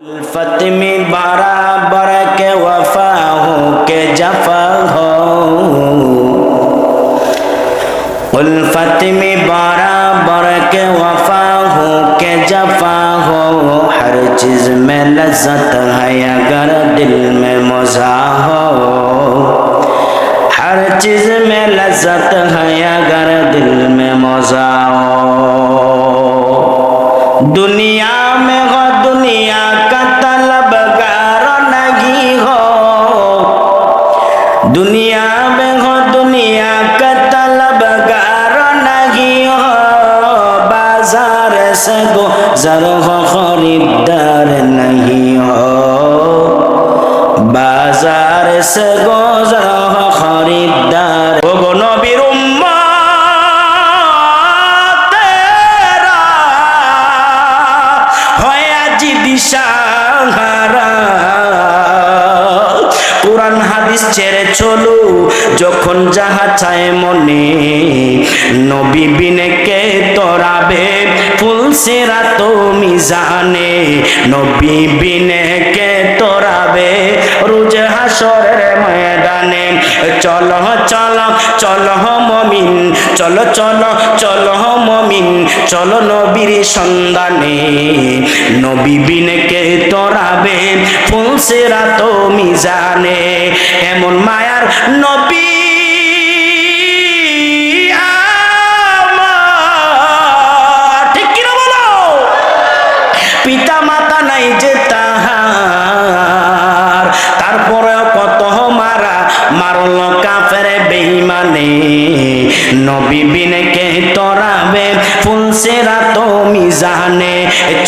उल्फत में बराबर के वफा हो के जफा हो, उल्फत में बराबर के वफा हो के जफा हो। हर चीज में लज्जत है अगर दिल में मज़ा हो, हर चीज में लज्जत है अगर दिल में मज़ा हो। दुनिया में हो दुनिया का तलबगार नहीं हो, दुनिया में हो दुनिया का तलबगार नहीं हो। बाजार से गुजर हो खरीदार नहीं हो, बाजार से गुजर हो खरीदार। ओ गो नबीर কুরআন হাদিস ছেড়ে চলো যখন যাহা চায় মনে, নবী বিনে কে তোরাবে ফুল সিরাত মিজানে, নবী বিনে কে তোরাবে রোজ হাসরের ময়দানে। চলো চলো চলো মুমিন, চলো চলো চলো মুমিন, চলো নবীর সন্ধানে, নবী বিনে কে তোরাবে ফুল সিরাত মিজানে। এমন মায়ার নবী আমার, ঠিক কিনা বলো? পিতা মাতা নাই যে তাহার, তারপরেও কত মারা মারল কাফের বেঈমানে, নবী বিনে কে তোরাবে ফুল সিরাত মিজানে।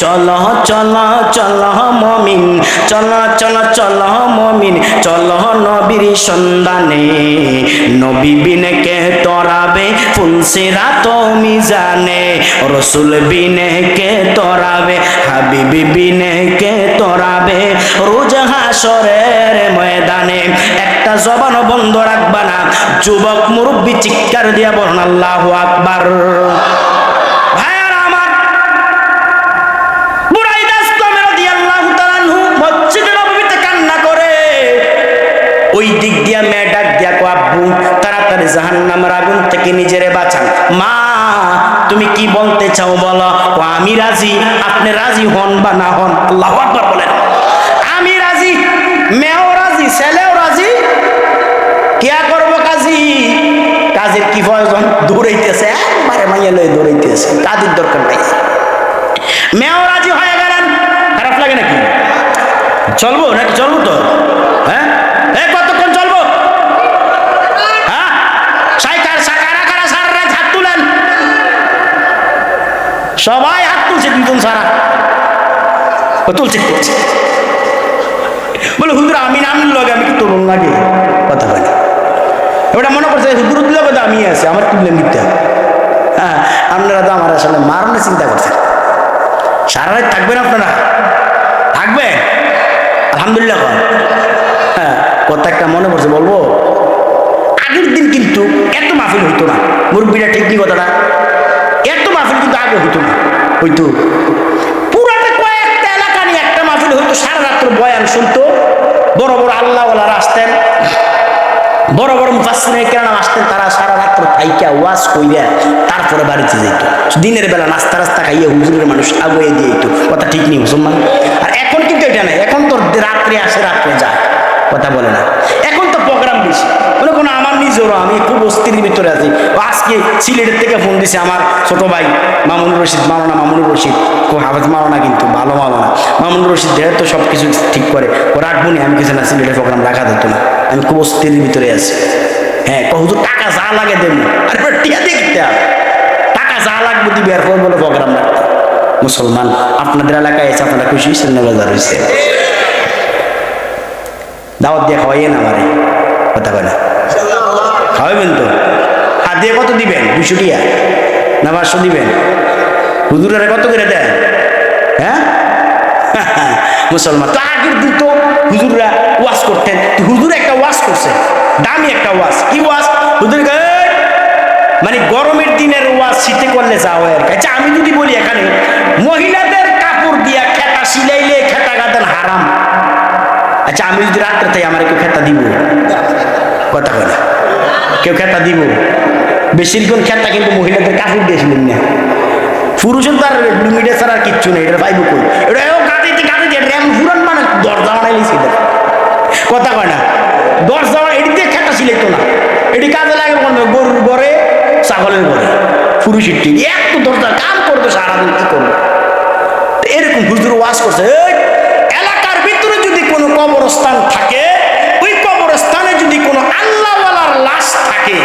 চলো চলো চলো মুমিন, চলো চলো চলো মুমিন, চলো নবীর সন্ধানে, নবী বিনে কে তোরাবে ফুল সিরাত মিজানে। রাসূল বিনে কে তোরাবে, হাবিবি বিনে কে তোরাবে রোজ হাসরের ময়দানে। একটা জবান বন্ধ রাখবা না, যুবক মুরব্বী চিৎকার দিয়া বলেন আল্লাহু আকবার। ওই দিক দিয়া মেয়ে ডাক দিয়া কো আব্বু তাড়াতাড়ি জাহান্নামের আগুন থেকে নিজেরে বাঁচান। মা তুমি কি বলতে চাও বলো? ও আমি রাজি, আপনি রাজি হন বা না হন। আল্লাহু আকবার বলেন। আমি রাজি, মেয়েও রাজি, ছেলেও রাজি। কিয়া করবো কাজী? কাজের কি প্রয়োজন? দৌড়াইতেছে, একবারে মাইয়া লয়ে দৌড়াইতেছে, কাজের দরকার নাই। মেয়েও রাজি হয়ে গেলেন, খারাপ লাগে নাকি? চলবো নাকি? চলবো তো, হ্যাঁ কতক্ষণ চলবো? হ্যাঁ সাইকার সাকারা কারা সারা হাত তুলেন, সবাই হাত তুলছে, দুজন সারা তুলছে তুলছে। বলে হুজুর আমি নাম লগে আমি কি তরুণ লাগে কথা বলে, ওটা মনে করছে হুজুর দিলে বোধ আমি আছে আমার তুললে নিতে। হ্যাঁ আপনারা তো আমার আসলে মারণে চিন্তা করছেন। সারা রাত থাকবেন আপনারা? থাকবেন আলহামদুলিল্লাহ। হ্যাঁ কথা একটা মনে পড়ছে বলবো, আগের দিন কিন্তু এত মাহফিল হইতো না। মুরব্বীরা ঠিক কি কথাটা, এত মাহফিল কিন্তু আগে হইতো না। হইতো পুরাটা কয়েকটা এলাকা নিয়ে একটা মাহফিল হইতো, সারা রাত্র বয়ান শুনতো, বড় বড় আল্লাহওয়ালারা আসতেন, বড় বড় মুফাসসিরিনে কেরাম আসতেন, তারা সারা রাত্র থাইকা ওয়াজ কইরা তারপরে বাড়িতে যেত। দিনের বেলা নাস্তা রাস্তা খাইয়ে হুজুরের মানুষ আগুয়ে দিয়ে যেত। কথা ঠিক নেই মুসলমান? আর এখন কিন্তু এটা নেই, এখন তো রাত্রে আসে রাত্রে যায়, কথা বলে না। এখন তো প্রোগ্রাম বেশি। মনে কোনো আমার নিজেরও, আমি খুব অস্থির ভিতরে আছি। আজকে সিলেটের থেকে ফোন দিছে আমার ছোট ভাই মামুনুর রশিদ, মাওলানা মামুনুর রশিদ, খুব হাফেজ মাওলানা, কিন্তু ভালো মাওলানা মামুনুর রশিদ, যেহেতু তো সব কিছু ঠিক করে ও রাখবো নি। আমি কিছু না, সিলেটের প্রোগ্রাম রাখা যেত না, আমি খুব অস্থির ভিতরে আছি। হ্যাঁ হুজুর টাকা যা লাগে দেবো, আর টিয়া দেখতে টাকা যা লাগবে দিবে, এরপর বলে প্রোগ্রাম রাখতে। মুসলমান আপনাদের এলাকায় এসে আপনারা খুশি হয়েছেন না? বাজার হয়েছে, দাওয়াত দিয়ে খাওয়াইয়েন আমারে, কথা বলে খাওয়াবেন তো? আর দিয়ে কত দিবেন? 200 টিয়া না 500 দিবেন? হুজুরের কত করে দেন? হ্যাঁ মুসলমান তো আগের দিন তো হুজুররা ওয়াজ করতেন, হুজুর একটা ওয়াজ করছে, দামি একটা ওয়াজ। কি ওয়াজ? হুজুর মানে গরমের দিনের ওয়াজ শীতে করলে যাও আর কি। আচ্ছা আমি যদি বলি এখানে মহিলাদের কাপড় দিয়া খেতা সিলাইলে খেতা গাতেন হারাম। আচ্ছা আমি যদি রাত্রে তাই আমার কেউ খেতা দিব? কথা বলে না, কেউ খেতা দিব? বেশিরক্ষণ খেতা কিন্তু মহিলাদের কাপড় দিয়েছিলেন না, পুরুষের তো আর লুঙ্গিটা ছাড়া আর কিচ্ছু নেই। এটা পাইব কই? এটা গাড়িতে গাড়িতে র্যাম পুরান মানে দরজা বানাইছিল। কথা কয় না, দরজা এটি দিয়ে খেতা সিলাইতো না। এটি কাজে লাগে গরুর ঘরে, ছাগলের ঘরে, পুরুষের টিভি একটু দরজা কাম করতো সারাদিন, কি করবো? এরকম হুজুর ওয়াজ করছে, এলাকার ভিতরে যদি কোনো কবরস্থান থাকে, ওই কবরস্থানে যদি কোনো আল্লাহওয়ালার লাশ থাকে,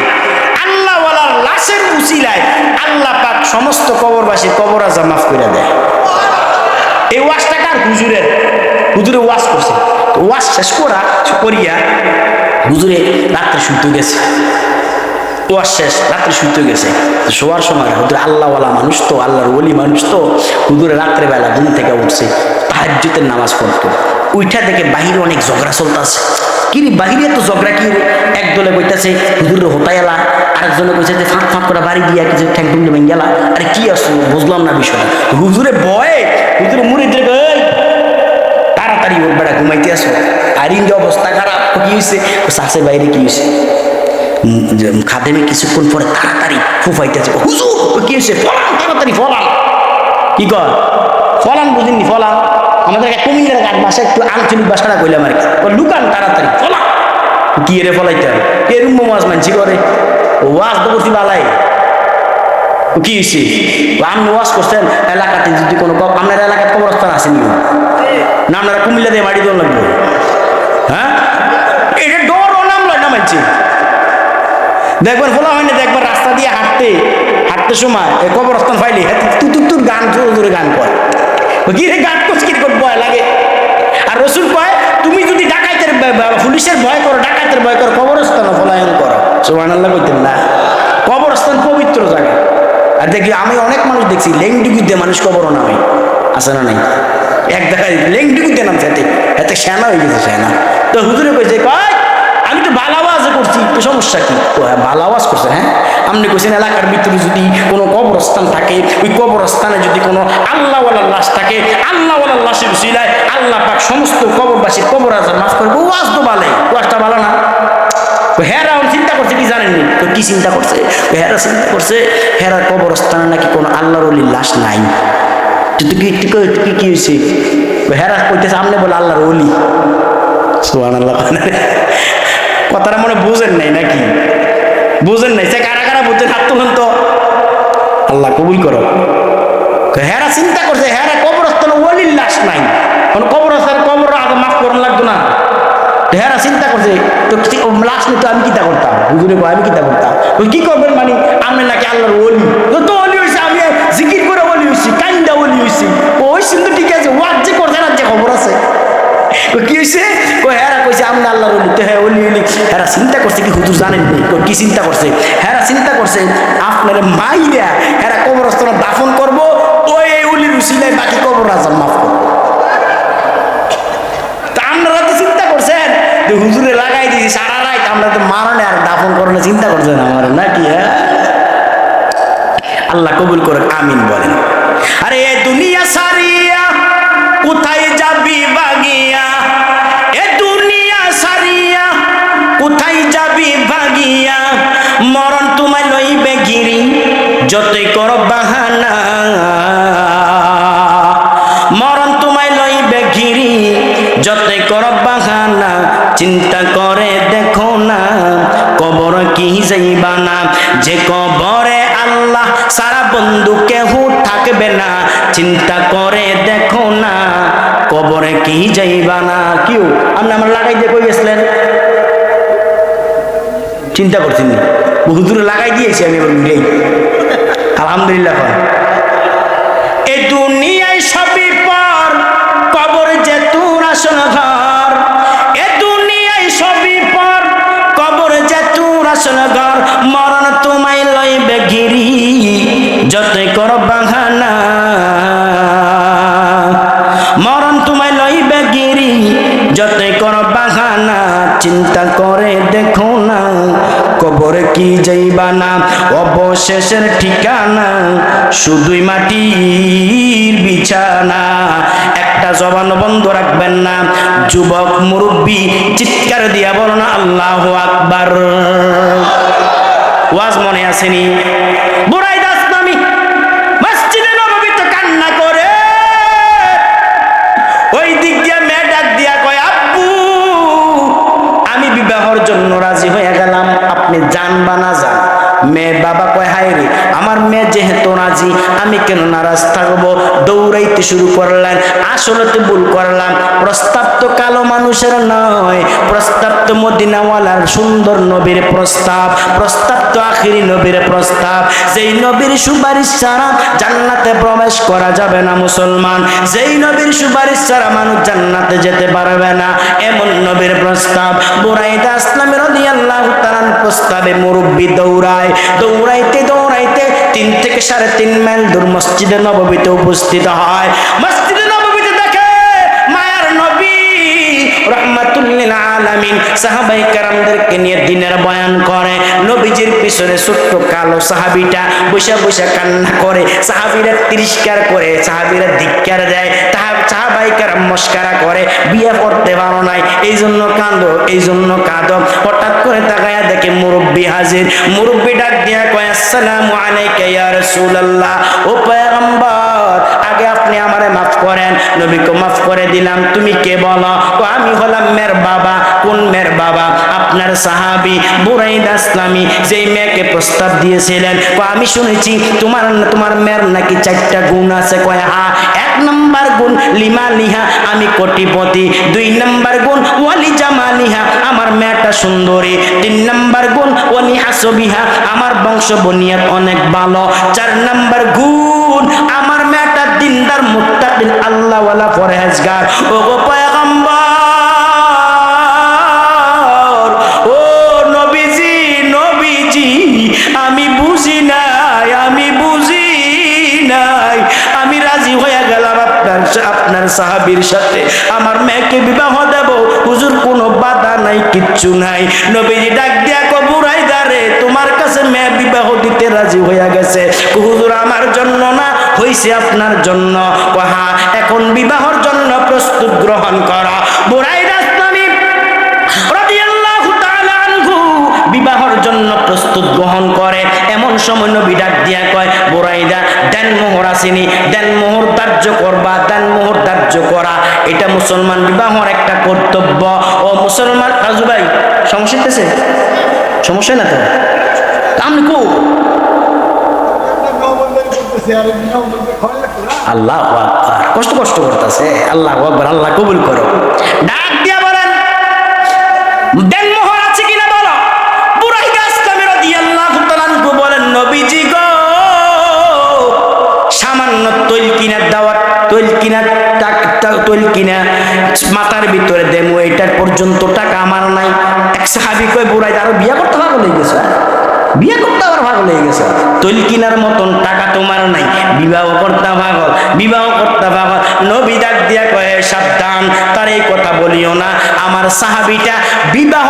আল্লাহওয়ালার লাশের উসিলায় আল্লাহ পাক সমস্ত কবরবাসী কবর আযাব মাফ করে দেয়। এই ওয়াজটা কার? হুজুরের। হুজুরে ওয়াজ করছে। ওয়াজ শেষ করিয়া হুজুরে রাত্রে শুতে গেছে। ওয়াজ শেষ, রাত্রে শুতে গেছে। শোয়ার সময় হুজুর আল্লাহওয়ালা মানুষ তো, আল্লাহর ওলি মানুষ তো, হুজুরে রাত্রেবেলা ঘুম থেকে উঠছে, তাহাজ্জুদের নামাজ পড়তো। উইঠা দেখে বাহিরে অনেক ঝগড়া চলতেছে। কি রে বাহিরে তো ঝগড়া কি রে? একদলে কইতাছে হুজুর হোতাই এলা, আরেকজনে কইছে যে ফাঁক ফাঁক করে বাড়ি দিয়া কিছু ঠ্যাং টুংলে ভেঙে গেলা। আরে কি আসলো বুঝলাম না বিষয়টা। হুজুরে ভয়ে হুজুরে মুড়িদের তাড়াতাড়ি ওর বেড়া ঘুমাইতে আসো। আর ইন্দ অবস্থা খারাপ। কি হয়েছে? শ্বাসের বাইরে কি হয়েছে? খাদেমে কিছুক্ষণ পরে তাড়াতাড়ি ফুফাইতেছে, হুজুর কি হয়েছে? ফলান, তাড়াতাড়ি ফলান। কি কর? ফলান বুঝিনি? ফলান আমাদের কুমিল্লার গাছ বাসা, একটু আঞ্চলিক ভাষাটা কইলাম আর কি। লুকান তাড়াতাড়ি ফলান। কি রে ফলাইতে হবে? এরম ওয়াজ মানছি করে, ওয়াজ তো করছি বালাই। কি হয়েছে? আপনি ওয়াজ করছেন এলাকাতে যদি কোনো, আপনার এলাকায় কবরস্থান আসেনি না? আপনারা কুমিল্লা দিয়ে বাড়ি দেওয়া লাগবে? হ্যাঁ, এটা ডরও নাম লয় না মানছি। দেখবার ফলা হয় না, দেখবার রাস্তা দিয়ে হাঁটতে সময় কবরস্থান ফাইলি তুর গান জোরে গান কর। কি রে গান করছে? কি ভয় লাগে? আর রসুল কয় তুমি যদি ডাকাতের পুলিশের ভয় করো, ডাকাতের ভয় করো, কবরস্থান ফলায়ন করো। সুবহানাল্লাহ কইতেন না? কবরস্থান পবিত্র জায়গা। আর দেখি আমি অনেক মানুষ দেখছি লেংডুকুতে মানুষ কবরও নামে, আছে না নাই? এক দেখায় লেংডুকুতে নামছে, এতে সেনা হয়ে গেছে সেনা। তো হুজুরে কইছে কয় আমি তো ভালো আওয়াজ করছি, তো সমস্যা কি? ভালো আওয়াজ করছে। হ্যাঁ, আপনি কইছেন এলাকার ভিতরে যদি কোনো কবরস্থান থাকে, ওই কবরস্থানে যদি কোনো আল্লাহওয়ালার লাশ থাকে, আল্লাহওয়ালার লাশের উসিলায় আল্লাহ পাক সমস্ত কবরবাসীর কবর আযাব মাফ করবে। ওয়াজ তো ভালো, ওয়াজটা ভালো না? হেরা চিন্তা করছে কি জানেননি? তো কি চিন্তা করছে? হেরা চিন্তা করছে হেরার কবরস্থানে নাকি কোনো আল্লাহর ওলির লাশ নাই। কি হয়েছে? হেরা কইতেছে আপনি বলে আল্লাহর ওলি। সুবহানাল্লাহ। কথাটা মনে বুঝেন নাই নাকি? বুঝেন নাই? সে কারা কারা বুঝছেন হাত তুলেন তো, আল্লাহ কবুল করো। হেরা চিন্তা করছে হেরা কবরস্থানে ওলির লাশ নাই, কবরস্থান কবর আযাব মাফ করার লাগতো না। হেরা চিন্তা করছে তো লাশ নিত আমি কিতা করতাম? হুজুরে কয় আমি কিতা করতাম? কি করবেন মানে আমি নাকি আল্লাহর ওলি? তো ওলি হয়েছে, আমি জিকির করে ওলি হয়েছি, কাইন্দা ওলি হয়েছি। ওই কিন্তু ঠিক আছে, ওয়াজ যে করছে না, যে খবর আছে। কি হয়েছে? হেরা কইছে আমি আল্লাহর ওলি। তো হ্যাঁ ওলি ওলি। হেরা চিন্তা করছে কি হুজুর জানেন কি চিন্তা করছে? হেরা চিন্তা করছে আপনার মাইরা হেরা কবরস্থানে দাফন করবো, ওই ওলির উসিলায় বাকি কবর আযাব মাফ করবো। তা আপনারা তো চিন্তা করছেন যে হুজুরে লাগাই দিয়েছি সারা রাত, আমরা তো মারানে আর দাফন করানো চিন্তা করছেন আমার নাকি? হ্যাঁ, আল্লাহ কবুল করে আমিন বলেন। আরে এ দুনিয়া সারিয়া কোথায় যাবি বাগিয়া? এ দুনিয়া সারিয়া কোথায় যাবি ভাগিয়া? মরণ তোমায় লইবে গিরি যতই কর বাহানা। মরণ তোমায় লইবে গিরি যতই কর বাহানা। চিন্তা করে দেখো না কবর কি যাইবা না। যে কবরে আল্লাহ সারা বন্ধু কেহ থাকবে না। চিন্তা করে দেখো না কবরে কি যাইবা না। কেউ আপনি আমার লাগাই দিয়ে কই গেছিলেন? চিন্তা করছেন? হুজুরে লাগাই দিয়েছি আমি এবার উঠেই আলহামদুলিল্লাহ। এই দুনিয়ায় সবই পর, কবর যে তোর আসল ঘর। এ দুনিয়ায় সবই পর, কবর যে তোর আসল ঘর। মরণ তোমায় লইবে গিরি যতই কর বাহানা। মরণ তোমায় লইবে গিরি যতই কর বাহানা। চিন্তা করে দেখো না কবরে কি যাইবা না। অবশেষের ঠিকানা শুধুই মাটির বিছানা। একটা একটা জবান বন্ধ রাখবেন না। যুবক মুরব্বী চিৎকার দিয়া বলো না আল্লাহু আকবার। ওয়াজ মনে আসেনি? বুরাইদা আসলামী মসজিদে নববীতে কান্না করে ওই দিক দিয়ে মেয়ে ডাক দিয়া কয়, আব্বু আমি বিবাহের জন্য রাজি হয়ে গেলাম, আপনি যান বা না যান। মেয়ের বাবা কয়, হায় রে, আমার মেয়ে যেহেতু রাজি আমি কেন নারাজ থাকবো। দৌড়াইতে শুরু করলেন। আসলে তো ভুল করলাম, প্রস্তাব তো কালো মানুষের নয়, প্রস্তাব তো মদিনাওয়ালার সুন্দর নবীর প্রস্তাব, প্রস্তাব তো আখিরি নবীর প্রস্তাব। যেই নবীর সুপারিশ ছাড়া জান্নাতে প্রবেশ করা যাবে না মুসলমান, যেই নবীর সুপারিশ ছাড়া মানুষ জান্নাতে যেতে পারবে না, এমন নবীর প্রস্তাব। বুরাইদা আসলামী রাদিয়াল্লাহু তাআলা প্রস্তাবে মুরব্বি দৌড়ায়। দৌড়াইতে দৌড়াইতে 3 থেকে 3.5 মাইল দূর মসজিদে নববীতে উপস্থিত হয়। মসজিদে নববীতে দেখে মায়ার নবী রাহমাতুল লিল আলামিন সাহাবায়ে কেরামদেরকে নিয়ে দ্বীনের বয়ান করে। নবীজির পিছনে ছোট্ট কালো সাহাবীটা বসে বসে কান্না করে, সাহাবীরা তিরস্কার করে, সাহাবীরা ধিক্কার দেয়, সাহাবায়ে কেরাম মস্করা করে, বিয়ে করতে পারো নাই এই জন্য কাঁদো, এই জন্য কাঁদো। হঠাৎ করে তাকায়া দেখে মুরব্বি হাজির। মুরব্বি ডাক দিয়া কয়, আসসালামু আলাইকা ইয়া রাসূলুল্লাহ, ও পয়গম্বর আগে আপনি আমারে মাফ করেন। নবীকে মাফ করে দিলাম। তুমি কে বলো? আমি হলাম মেয়ের বাবা। কোন মেয়ের বাবা? আপনার সাহাবী বুরাইদা আসলামী, যেই মেয়েকে প্রস্তাব দিয়েছিলেন। আমি শুনেছি তোমার মেয়ের নাকি 4টা গুণ আছে। কয় হ্যাঁ। 1 নাম্বার গুণ লিমালিহা, আমি কোটিপতি। 2 নাম্বার গুণ ওয়ালি জামালিহা, আমার মেয়েটা সুন্দরী। 3 নাম্বার গুণ ওয়ালি হাসবিহা, আমার বংশ বনিয়াত অনেক ভালো। 4 নাম্বার গুণ আমার মেয়েটা দিনদার মুত্তাকিন আল্লাহওয়ালা পরহেজগার। ও গো পয়গম্বর, ও নবীজি, নবীজি আমি বুঝি নাই, আমি বুঝি নাই, আমি রাজি হয়ে গেলাম আপনার সাহাবীর সাথে আমার মেয়েকে বিবাহ দেব। হুজুর কোনো বাধা নাই, কিচ্ছু নাই। নবীজি ডাক দিয়া কয়, বুরাইদা রে, তোমার কাছে মেয়ে বিবাহ দিতে রাজি হয়ে গেছে। হুজুর আমার জন্য না, হইছে আপনার জন্য। হ্যাঁ, এখন বিবাহের জন্য প্রস্তুত গ্রহণ করা। বুরাইদা আসলামী রাদিয়াল্লাহু তাআলা আনহু বিবাহের জন্য প্রস্তুত গ্রহণ করে। এমন সময় নবী ডাক দিয়া কয়, বুরাইদা দেন মোহর আসেনি, দেন মোহর ধার্য করবা, দেন মোহর ধার্য করা এটা মুসলমান বিবাহের একটা কর্তব্য। ও মুসলমান রাজু ভাই, সমস্যা হইতেছে? সমস্যা না তো? আমি কো আল্লাহু আকবার, কষ্ট করতেছে। আল্লাহু আকবার, আল্লাহ কবুল করো। ডাক দিয়া বলেন, দেন মোহর আছে কিনা বলো। বুরাইদা আসলামী রাদিয়াল্লাহু তাআলা আনহু বলেন, নবীজি গো, সামান্য তৈল কিনার দাওয়াত, তৈল কিনা মাথার ভিতরে দেবো, এটার পর্যন্ত টাকা আমার নাই। এক সাহাবী কয়, বুরাইদা আরো বিয়ে করতে পাগল হয়ে গেছে, বিয়ে করতে আবার পাগল হয়ে গেছে, তৈল কিনার মতন টাকা তোমার নাই, বিবাহ করতে পাগল, বিবাহ করতে পাগল। নবী ডাক দিয়া কয়, সাবধান, তার এই কথা বলিও না। আমার সাহাবীটা বিবাহ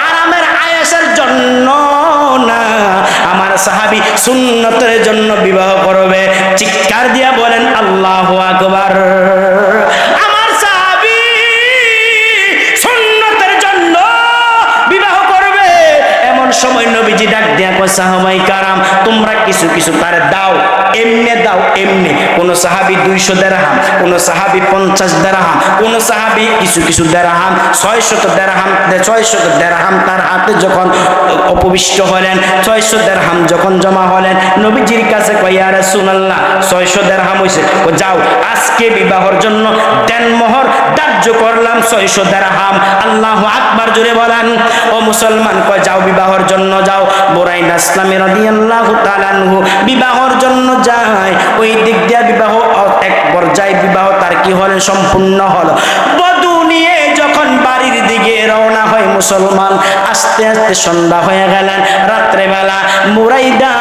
আরামের আয়েশের জন্য না, আমার সাহাবী সুন্নতের জন্য বিবাহ করবে। চিৎকার দিয়া বলেন আল্লাহু আকবার। আমার সাহাবী সুন্নতের জন্য বিবাহ করবে। এমন সময় নবীজি ডাক দিয়া কয়, সাহাবায়ে কেরাম তোমরা কিছু কিছু তার দাও, এমনে দাও, এমনে। কোন সাহাবী 200 দিরহাম, কোন সাহাবী 50 দিরহাম, কোন সাহাবী কিছু কিছু দিরহাম, 600 দিরহাম, 600 দিরহাম তার হাতে যখন উপবিষ্ট হলেন, 600 দিরহাম যখন জমা হলেন, নবীজির কাছে কয়, ইয়া রাসূলুল্লাহ 600 দিরহাম হইছে, যাও আজকে বিবাহের জন্য দেন মোহর ধার্য করলাম 600 দিরহাম। আল্লাহু আকবার জোরে বলেন। ও মুসলমান, কয় যাও বিবাহের জন্য যাও। বুরাইদা আসলামী রাদিয়াল্লাহু তাআলা আনহু বিবাহের জন্য যায়। ওই দিক দিয়ে বিবাহ এক পর্যায়ে বিবাহ তার কি হলো, সম্পূর্ণ হলো। বধূ নিয়ে যখন বাড়ির দিকে রওনা হয় মুসলমান, আস্তে আস্তে সন্ধ্যা হয়ে গেলেন। রাত্রে বেলা বুরাইদা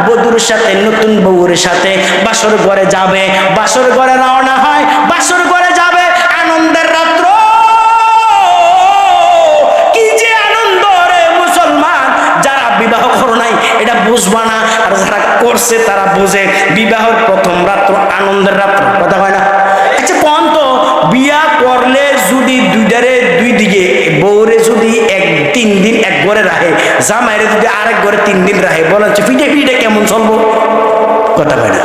বধূর সাথে, নতুন বউর সাথে বাসর ঘরে যাবে। বাসর ঘরে রওনা হয়, বাসর ঘরে যাবে। আনন্দের রাত্র, কি যে আনন্দ রে মুসলমান। যারা বিবাহ করো নাই এটা বুঝবা না, আর যারা করছে তারা বুঝে। বিবাহের প্রথম রাত্র আনন্দের রাত্র, কথা হয় না? আচ্ছা কোন তো ঘরে রাখে, জামাইরে যদি আরেক ঘরে 3 দিন রাখে, বলেন পিঠে পিঠে কেমন চলবো? কথা হয় না।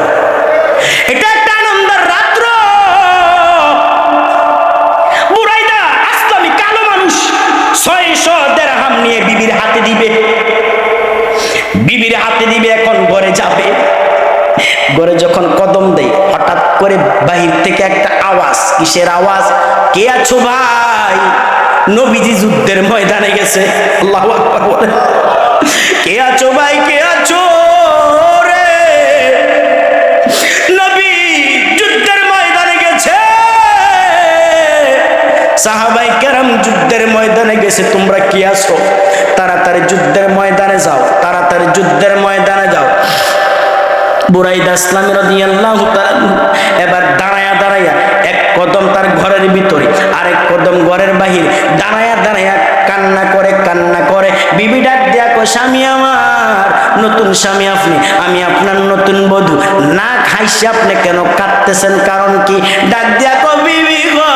এটা একটা আনন্দের রাত্র। বুরাইদা আসলামি কালো মানুষ 600 দিরহাম নিয়ে বিবির হাতে দিবে, বিবির হাতে দিবে, এখন ঘরে যাবে। ঘরে যখন কদম দেয়, হঠাৎ করে বাহির থেকে একটা আওয়াজ। কিসের আওয়াজ? কে আছো ভাই? নবীজি যুদ্ধের ময়দানে গেছে। আল্লাহু আকবার বলেন। কে আছো ভাই, কে আছো রে? নবী যুদ্ধের ময়দানে গেছে। সাহাবায়ে কেরাম যুদ্ধের ময়দানে গেছে, তোমরা কি আছো? তাড়াতাড়ি যুদ্ধের ময়দানে যাও, তাড়াতাড়ি যুদ্ধের ময়দানে যাও। বুরাইদা ইসলামী রাদিয়াল্লাহু তাআলা এবার দাঁড়ায়া দাঁড়ায়া, এক কদম তার ঘরের ভিতরে, আরেক কদম ঘরের বাহির, দাঁড়ায়া দাঁড়ায়া কান্না করে কান্না করে। বিবি ডাক দিয়া কয়, স্বামী আমার, নতুন স্বামী আপনি, আমি আপনার নতুন বধূ, না খাইছে আপনি কেন কাঁদতেছেন, কারণ কি? ডাক দিয়া কয়, বিবি গো,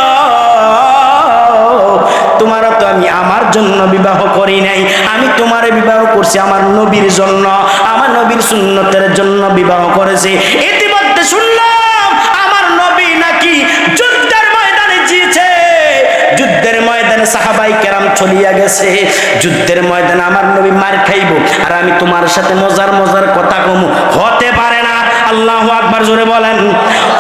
তোমারও তো আমি আমার জন্য বিবাহ করি নাই, আমি তোমারে বিবাহ করছি আমার নবীর জন্য, আমার নবীর সুন্নতের জন্য বিবাহ করেছি। ইতিমধ্যে শুনলাম আমার নবী নাকি যুদ্ধের ময়দানে জিতেছে। যুদ্ধের ময়দানে সাহাবায়ে কেরাম চলিয়া গেছে। যুদ্ধের ময়দানে আমার নবী মার খাইব, আর আমি তোমার সাথে মজার মজার কথা কমু। হতে পারে না। আল্লাহু আকবার জোরে বলেন।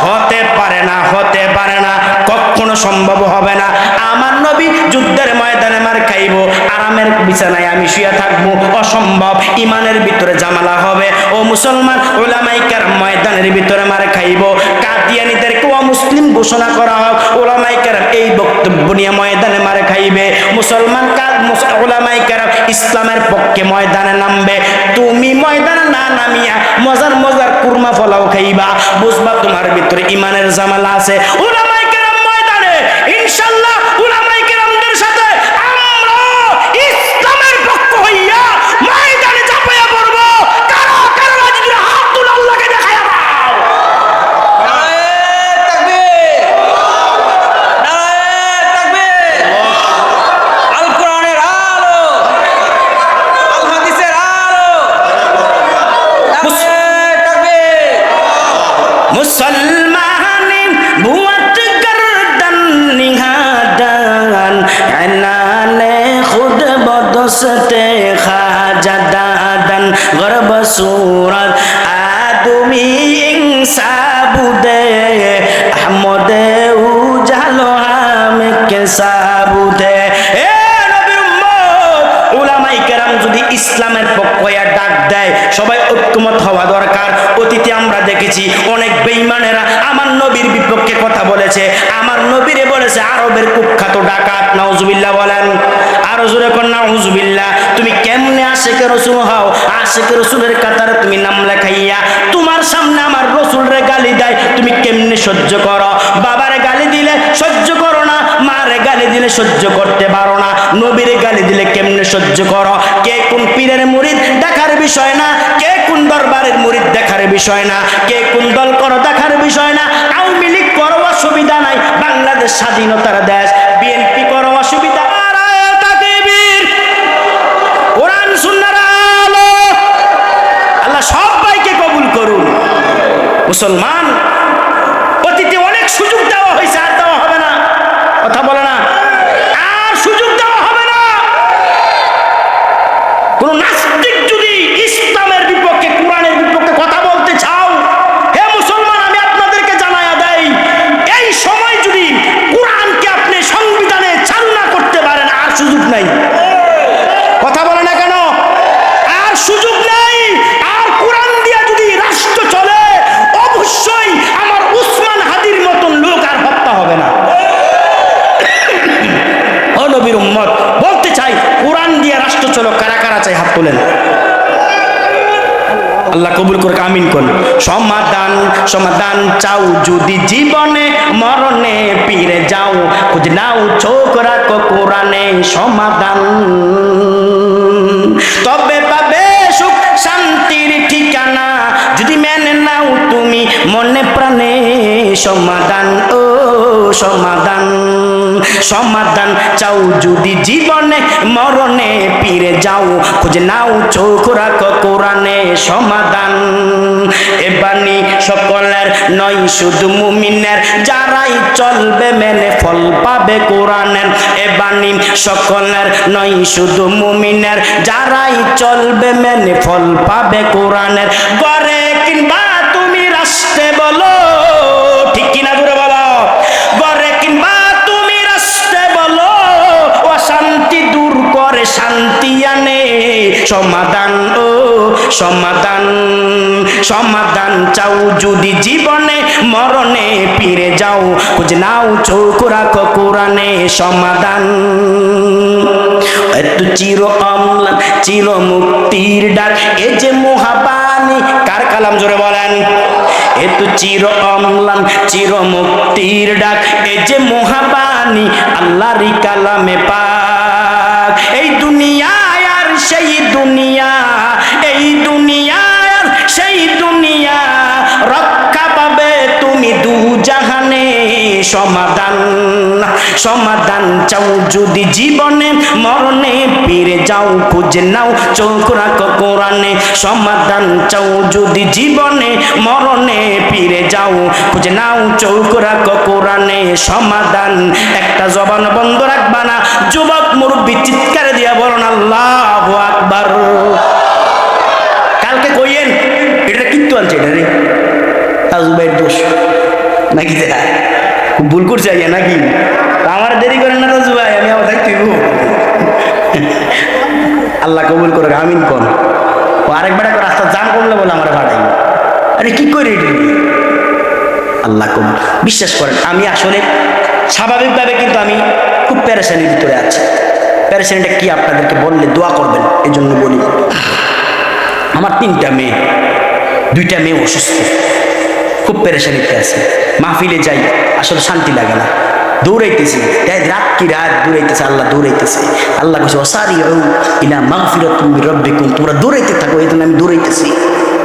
হতে পারে না, হতে পারে না, কখনো সম্ভব হবে না। আমার নবী যুদ্ধের ময়দানে মার খাইব, আরামের বিছানায় আমি শুয়ে থাকবো, অসম্ভব। ইমানের ভিতরে ঝামেলা হবে। ও মুসলমান, উলামায়ে কেরাম ময়দানের ভিতরে মার খাইব। কাদিয়ানীদেরকে অমুসলিম ঘোষণা করা হোক, উলামায়ে কেরাম এই বক্তব্য নিয়ে ময়দানে মার খাইবে। মুসলমান উলামায়ে কেরাম ইসলামের পক্ষে ময়দানে নামবে। তুমি ময়দানে না নামিয়া মজার মজার কুরমা ফলাও খাইবা, বুঝবা তোমার ভিতরে ইমানের ঝামেলা আছে। উলামায়ে কেরাম ময়দানে ইনশাআল্লাহ উলামায়ে কেরামদের সাথে আমরা ইসলামের পক্ষ হইয়া ময়দানে ঝাঁপাইয়া পড়ব। কারা কারা রাজি? হাত তুলে আল্লাহকে দেখায়া দাও। নারায়ে তাকবীর, নারায়ে তাকবীর। আল কোরআনের আলো, আল হাদিসের আলো। নারায়ে তাকবীর। মুসলমানিন বুয়াত গর্দন নিহাদান, আনানে খুদ বদসতে খাজাদান, গরব সুরত আদমি ইনসাবুদে, আহমদে উজালো হামে কে সাবুদে। এ নবীর উম্মত, উলামায়ে কেরাম যদি ইসলামের পক্ষে ডাক দেয়, সবাই ঐক্যমত হওয়া দরকার। অতীতে আমরা দেখেছি অনেক বেঈমানেরা আমার নবীর বিপক্ষে কথা বলেছে, আমার নবীরে বলেছে আরবের কুখ্যাত ডাকাত। নাউজুবিল্লাহ বলেন, আরো জোরে কোন নাউজুবিল্লাহ। তুমি কেমনে আশিকে রাসূল হও? আশিকে রাসূলের কাতারে তুমি নাম লেখাইয়া তোমার সামনে আমার রাসূলরে গালি দেয়, তুমি কেমনে সহ্য করো? বাবারে গালি দিলে সহ্য করো না, মারে গালি দিলে সহ্য করতে পারো না, নবীরে গালি দিলে কেমনে সহ্য করো? কে কোন পীরের মুরিদ দেখার বিষয় না, কে কোন দরবারের মুরিদ দেখার বিষয় না, কে কোন দল করো দেখার বিষয় না। আওয়ামী লীগ করো অসুবিধা নাই, বাংলাদেশ স্বাধীনতার দেশ। বিএনপি করো অসুবিধা। নারায়ে তাকবীর। কোরআন সুন্নাহর আলো। আল্লাহ সবাইকে কবুল করুন। মুসলমান, অতীতে অনেক সুযোগ দেওয়া হয়েছে, আর দেওয়া হবে না। কথা বলে না, আর সুযোগ দেওয়া হবে না। কোন নাস্তিক যদি ইসলামের বিপক্ষে, কোরআনের বিপক্ষে কথা বলতে চাও, হে মুসলমান, আমি আপনাদেরকে জানায়া দেই, এই সময় যদি কোরআনকে আপনি সংবিধানে চালু না করতে পারেন, আর সুযোগ নাই। কথা বলে না কেন? আর সুযোগ নাই। আর কোরআন দিয়া যদি রাষ্ট্র চলে, অবশ্যই আমার উসমান হাদির মতন লোক আর হত্যা হবে না। ও নবীর উম্মত, বলতে চাই, কোরআন দিয়ে রাষ্ট্র চলো। কারা কারা চাই? হাত তোলেন। আল্লাহ কবুল করে, আমিন কোন। সমাধান সমাধান চাও যদি জীবনে মরণে পীরে যাও, খুঁজ নাও চোখ রাখো কোরআনে সমাধান, তবে পাবে সুখ শান্তির ঠিকানা। যদি মেনে নাও তুমি মনে প্রাণে সমাধান, ও সমাধান। সমাধান চাও যদি জীবনে মরণে ফিরে যাও খুঁজে নাও চোখ রাখো কোরআনে সমাধান। এ বাণী সকলের নয় শুধু মুমিনের, যারাই চলবে মেনে ফল পাবে কোরআনের। এ বাণী সকলের নয় শুধু মুমিনের, যারাই চলবে মেনে ফল পাবে কোরআনের। গড়ে কিংবা তুমি রাষ্ট্রে বলো, ঠিক কিনা জোরে বলো, গড়ে কিংবা তুমি রাষ্ট্রে বলো, অশান্তি দূর করে শান্তি আনে সমাধান। ও সমাধান, সমাধান চাও যদি জীবনে মরণে ফিরে যাও খুঁজে নাও চোখ রাখো কোরআনে সমাধান। এত চির অম্লান চির মুক্তির ডাক, এ যে মহাবাণী কার কালাম জোরে বলেন। এত চির অম্লান চির মুক্তির ডাক, এ যে মহাবাণী আল্লাহরই কালামে পাক। এই দুনিয়ায় আর সেই দুনিয়া, এই দুনিয়া আর সেই দুনিয়া, রক্ষা পাবে তুমি দু জাহানে সমাধান। সমাধান চাও যদি জীবনে মরণে ফিরে যাও খুঁজে নাও চোখ রাখো কোরআনে সমাধান। চাও যদি জীবনে মরণে ফিরে যাও খুঁজে নাও চোখ রাখো কোরআনে সমাধান। একটা জবান বন্ধ রাখবা না, যুবক মুরব্বী চিৎকার দিয়া বলুন আল্লাহু আকবার। কালকে কইয়েন এটা কিন্তু আনছে, এটা রে তাজুবাইয়ের দোষ নাকি, খুব ভুল করছে আইয়া নাকি, আমার দেরি করেন না তাজু ভাই, আমি আবার থাকতে আল্লাহ কবুল করে আমিন কোন। ও আরেকবার রাস্তা জাম করলে বলে আমার ভাড়াই, আরে কি করে আল্লাহ কবুল। বিশ্বাস করেন আমি আসলে স্বাভাবিকভাবে কিন্তু আমি খুব প্যারেশানির ভিতরে আছি। প্যারেশানিটা কি আপনাদেরকে বললে দোয়া করবেন, এই জন্য বলি। আমার 3টা মেয়ে, 2টা মেয়ে অসুস্থ, খুব পেরেশানিতে আছে। মাহফিলে যাই আসলে শান্তি লাগে না, দৌড়াইতেছি রাত কি রাত দৌড়াইতেছে, আল্লাহ দৌড়াইতেছে। আল্লাহ কইছে ওয়াসারিউ ইলা মাগফিরাতিন মির রাব্বিকুম, তোমরা দৌড়াইতে থাকো, এই জন্য আমি দৌড়াইতেছি,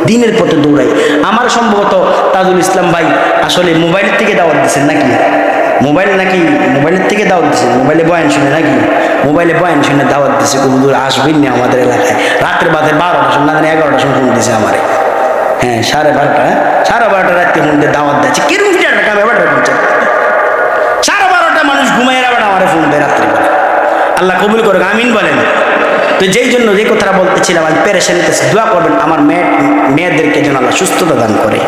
দিনের পথে দৌড়াই। আমার সম্ভবত তাজুল ইসলাম ভাই আসলে মোবাইলের থেকে দাওয়াত দিচ্ছেন নাকি, মোবাইল নাকি মোবাইলের থেকে দাওয়াত দিচ্ছেন, মোবাইলে বয়ান শুনে নাকি, মোবাইলে বয়ান শুনে দাওয়াত দিচ্ছে হুজুর আসবেন না আমাদের এলাকায়। রাতের বাদে 12টার সময় না 11টার সময় ফোন দিছে আমারে, হ্যাঁ 12:30, 12:30 রাত্রে ফোন দিয়ে দাওয়াত দিচ্ছে। কিরম ফিটার টাকা ব্যাপারটা বলছে, 12:30 মানুষ ঘুমাইয়ের আবার আমার ফোন দেয় রাত্রিবেলা। আল্লাহ কবুল করুক আমিন বলেন। তো যেই জন্য যে কথাটা বলতেছিলাম, আমি পেরেশানিতে দোয়া করবেন আমার মেয়েদেরকে যেন আল্লাহ সুস্থতা দান করে,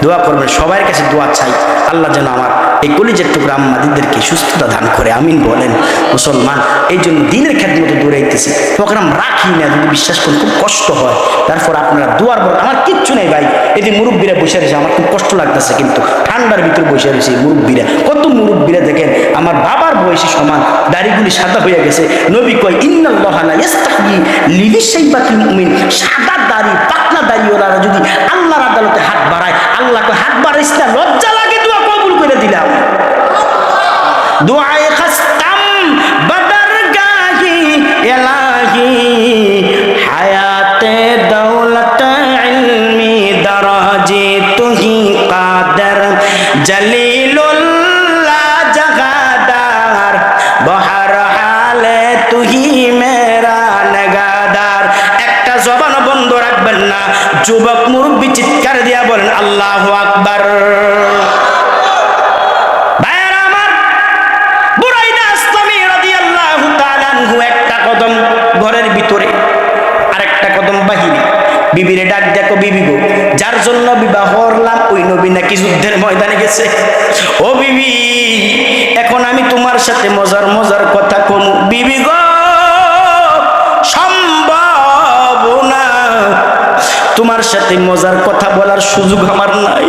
দোয়া করবেন সবার কাছে দোয়া চাই, আল্লাহ যেন আমার এই কলিজার টুকরা আম্মাদিদেরকে সুস্থতা দান করে আমিন বলেন। মুসলমান এই জন্য দিনের খেদমতে দৌড়াইতেছি, প্রোগ্রাম রাখি না, যদি বিশ্বাস করেন খুব কষ্ট হয়। তারপর আপনারা দোয়ার বল, আমার কিচ্ছু নেই ভাই, এতে মুরব্বীরা বসে রয়েছে, আমার খুব কষ্ট লাগতেছে, কিন্তু ঠান্ডার ভিতরে বসে রয়েছে মুরব্বীরা, কত মুরব্বীরা দেখেন আমার বাবার বয়সী সমান, দাড়িগুলি সাদা হয়ে গেছে। নবী কয় ইন্নাল্লাহা লা ইস্তাহয়ি লিশাইবাতিল মুমিন, সাদা দাড়ি পাতলা দাড়ি ওরা যদি আল্লাহর আদালতে হাত বাড়ায়, আল্লাহ কয় হাত বাড়াইস না, লজ্জা লাগে, দোয়া কবুল করে দিলাম। দুআয়ে খাস্তাম বদরগাহি ইলাহি, হায়াতে দৌলত ইলমি দরাজি তুহি কাদের, জলিলুল্লাহ জাগাদার, বহর হালে তুহি মেরা নগাদার। একটা জবান বন্ধ রাখবেন না, যুবক মুরব্বী চিৎকার দিয়া বলেন আল্লাহু আকবার। একটা কদম ঘরের ভিতরে, আরেকটা কদম বাহিরে। বিবিরে ডাক দেখো, বিবি গো, যার জন্য বিবাহ করলাম ওই নবী নাকি যুদ্ধের ময়দানে গেছে। ও বিবি, এখন আমি তোমার সাথে মজার মজার কথা কম। বিবি গো, সম্ভব না, তোমার সাথে মজার কথা বলার সুযোগ আমার নাই।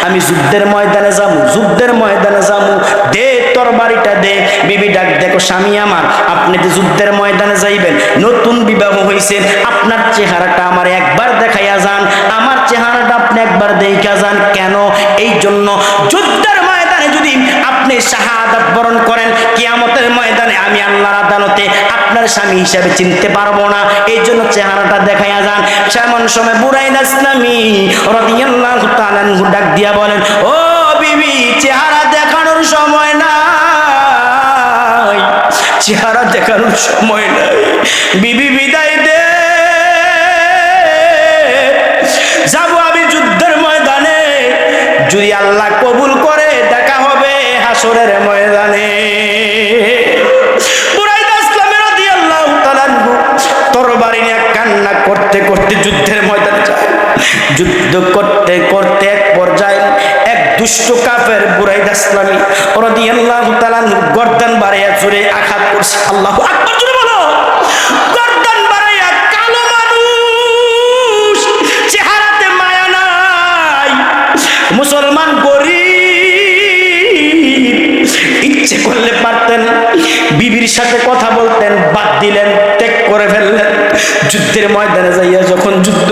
আমি যুদ্ধের ময়দানে যাবো, যুদ্ধের ময়দানে যাবো, দে তরবারিটা দে। বিবি ডাক দেখো, স্বামী আমার, আপনি যে যুদ্ধের ময়দানে যাইবেন, নতুন বিবাহ হয়েছে, আপনার চেহারাটা আমার একবার দেখাইয়া যান, আমার চেহারাটা আপনি একবার দেখা যান। কেন? এই জন্য যুদ্ধের ময়দানে যদি আপনি শাহাদাত বরণ করেন, কিয়ামতের ময়দানে আমি আল্লাহর আদালতে আপনার স্বামী হিসাবে চিনতে পারবো না, এই জন্য চেহারাটা দেখাইয়া যান। সেমন সময় বুরাইদা ইসলামী রাদিয়াল্লাহু তাআলা আনহু ডাক দিয়া বলেন, ও বিবি, চেহারা দেখানোর সময় না, চেহারা দেখানোর সময় নাই। বিবি বিদায় দে, যাবো আমি যুদ্ধের ময়দানে, যদি আল্লাহ কবুল করে দেখা হবে হাসরের ময়দানে। বুরাইদা ইসলামী রাদিয়াল্লাহু তাআলা আনহু তরবারি নিয়ে কান্না করতে করতে যুদ্ধের ময়দানে যায়। যুদ্ধ করতে করতে এক পর্যায়ে এক দুষ্ট কাফের বুরাইদা ইসলামী রাদিয়াল্লাহু তাআলা আনহু গর্দান বাড়াইয়া জোরে আঘাত করছে। আল্লাহু আকবার, জোরে বলো। গর্দান বাড়াইয়া, কালো মানুষ, চেহারাতে মায়া নাই, মুসলমান গরিব, ইচ্ছে করলে পারতেন বিবির সাথে কথা বলতেন, বাদ দিলেন, ত্যাগ করে ফেললেন। যুদ্ধের ময়দানে যাইয়া যখন যুদ্ধ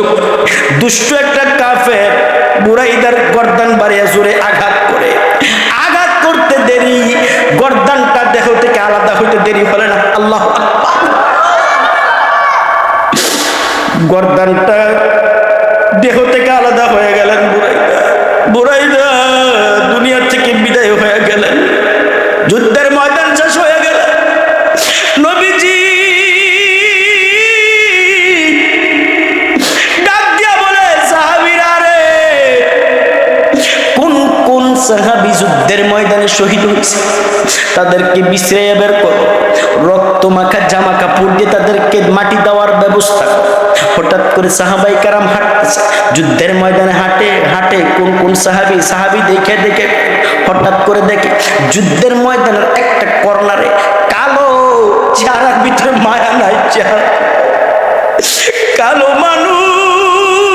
দুষ্ট একটা কাফের বুরাইদার গর্দান বাড়িয়া জোরে আঘাত করে, আঘাত করতে দেরি, গর্দানটা দেহ থেকে আলাদা হইতে দেরি হলে না। আল্লাহু আকবার। গর্দানটা দেহ থেকে আলাদা হয়ে গেলেন বুরাইদা। বুরাইদা দুনিয়া থেকে বিদায় হয়ে গেলেন। যুদ্ধের ময়দান শেষ হয়ে গেল। নবীজি ডাক দিয়া বলে, সাহাবীরা রে, কোন কোন সাহাবী যুদ্ধের ময়দানে শহীদ হয়েছে তাদেরকে বিছড়াইয়া বের করো, রক্ত মাখা জামা কাপড় দিয়ে তাদেরকে মাটি দেওয়ার ব্যবস্থা করো। হঠাৎ করে সাহাবাই কারাম হাঁটতেছে, যুদ্ধের ময়দানে হাঁটে হাঁটে কোন কোন সাহাবী দেখে দেখে হঠাৎ করে দেখে যুদ্ধের ময়দানের একটা কর্নারে কালো, চেহারার ভিতরে মায়া নাই, চেহারা কালো মানুষ,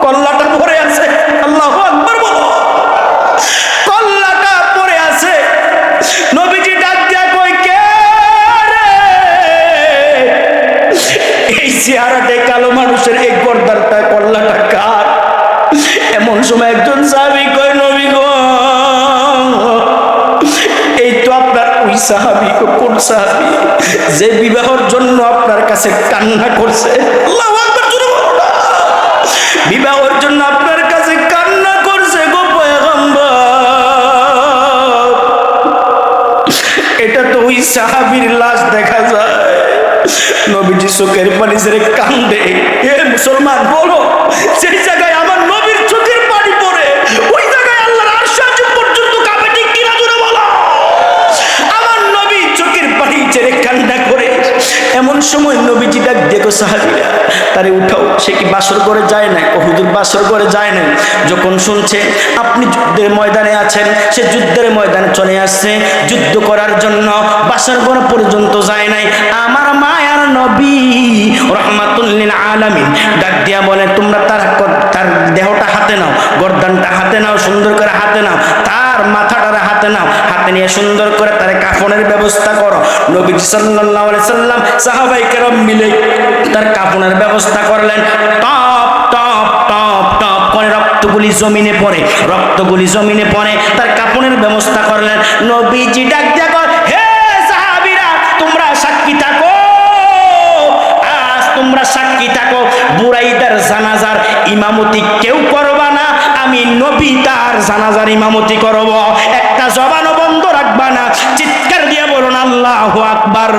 কল্লাটা পরে আছে। আল্লাহু আকবার বলো। কল্লাটা পরে আছে। নবীজি ডাক দিয়া কই, কে রে? এই চেহারাতে কালো মানুষের এই গর্দানটা, কল্লাটা কার? এমন সময় একজন সাহাবী কয়, নবী গো, এই তো আপনার ওই সাহাবী। কোন সাহাবী? যে বিবাহের জন্য আপনার কাছে কান্না করছে। আল্লাহু আকবার, জোরে বলো না। বিবাহের জন্য আপনার কাছে কান্না করছে গো পয়গম্বর। এটা তো ওই সাহাবীর লাশ দেখা যায়। নবীজি চোখের পানি ছেড়ে কান্দে। এ মুসলমান, বলো, সেই জায়গায় আমার নবীর চোখের পানি পড়ে, ওই জায়গায় আল্লাহর আরশ আজিম পর্যন্ত কাঁপে, ঠিক কিনা জোরে বলো। আমার নবী চোখের পানি ছেড়ে কান্না করে। এমন সময় নবীজি ডাক দেখো, সাহাবীরা তারে উঠাও। সে কি বাসর করে যায় নাই? ও হুজুর, বাসর করে যায় নাই। যখন শুনছে আপনি যুদ্ধের ময়দানে আছেন, সে যুদ্ধের ময়দানে চলে আসছে যুদ্ধ করার জন্য, বাসর ঘর পর্যন্ত যায় নাই। আমার মায়ার নবী রাহমাতুল লিল আলামিন ডাক দিয়া বলে, তোমরা তার দেহটা হাতে নাও, গর্দানটা হাতে নাও, সুন্দর করে হাতে নাও, তার মাথাটা হাতে নাও, হাতে নিয়ে সুন্দর করে তার কাফনের ব্যবস্থা করো। নবী সাল্লাল্লাহু আলাইহি সাল্লাম সাহাবায়ে কেরাম মিলে তার কাফনের ব্যবস্থা করলেন। টপ টপ টপ টপ করে রক্তগুলি জমিনে পড়ে, রক্তগুলি জমিনে পড়ে, তার কাফনের ব্যবস্থা করলেন। নবীজি ডাক দিয়া কয়, হে সাহাবীরা, তোমরা সাক্ষী থাকো, আজ তোমরা সাক্ষী থাকো, বুরাইদার জানাজার ইমামতি কেউ করবা না, আমি নবী তার জানাজার ইমামতি করব। একটা জবানও বন্ধ রাখবা না। চিৎকার দিয়ে বলুন আল্লাহু আকবার।